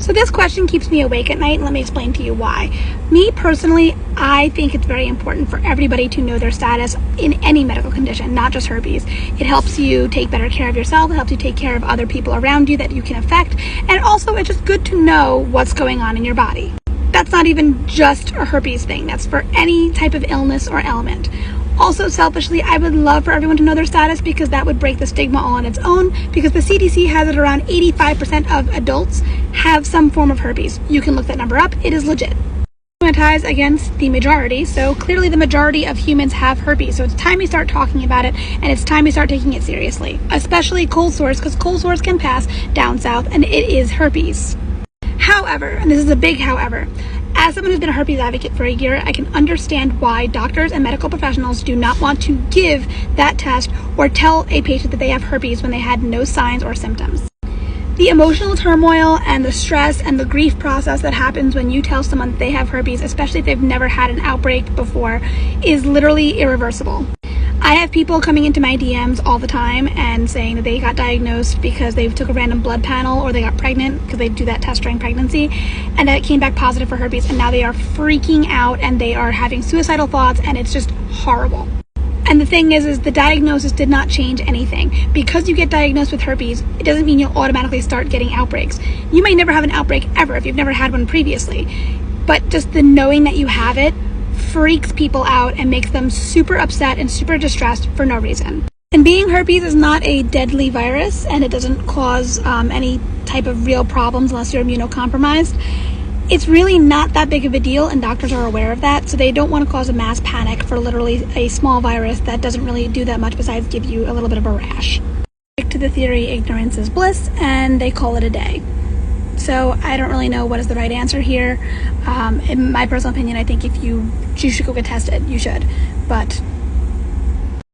So this question keeps me awake at night, and let me explain to you why. Me personally, I think it's very important for everybody to know their status in any medical condition, not just herpes. It helps you take better care of yourself, it helps you take care of other people around you that you can affect, and also it's just good to know what's going on in your body. That's not even just a herpes thing, that's for any type of illness or ailment. Also, selfishly, I would love for everyone to know their status because that would break the stigma all on its own, because the CDC has it around 85% of adults have some form of herpes. You can look that number up, it is legit. Stigmatized against the majority, so clearly the majority of humans have herpes, so it's time we start talking about it, and it's time we start taking it seriously. Especially cold sores, because cold sores can pass down south, and it is herpes. However, and this is a big however, as someone who's been a herpes advocate for a year, I can understand why doctors and medical professionals do not want to give that test or tell a patient that they have herpes when they had no signs or symptoms. The emotional turmoil and the stress and the grief process that happens when you tell someone that they have herpes, especially if they've never had an outbreak before, is literally irreversible. I have people coming into my DMs all the time and saying that they got diagnosed because they took a random blood panel or they got pregnant, because they do that test during pregnancy, and that it came back positive for herpes, and now they are freaking out and they are having suicidal thoughts, and it's just horrible. And the thing is the diagnosis did not change anything. Because you get diagnosed with herpes, it doesn't mean you'll automatically start getting outbreaks. You may never have an outbreak ever if you've never had one previously, but just the knowing that you have it freaks people out and makes them super upset and super distressed for no reason. And being herpes is not a deadly virus, and it doesn't cause any type of real problems unless you're immunocompromised. It's really not that big of a deal, and doctors are aware of that, so they don't want to cause a mass panic for literally a small virus that doesn't really do that much besides give you a little bit of a rash. Stick to the theory, ignorance is bliss, and they call it a day. So I don't really know what is the right answer here. In my personal opinion, I think if you should go get tested, you should. But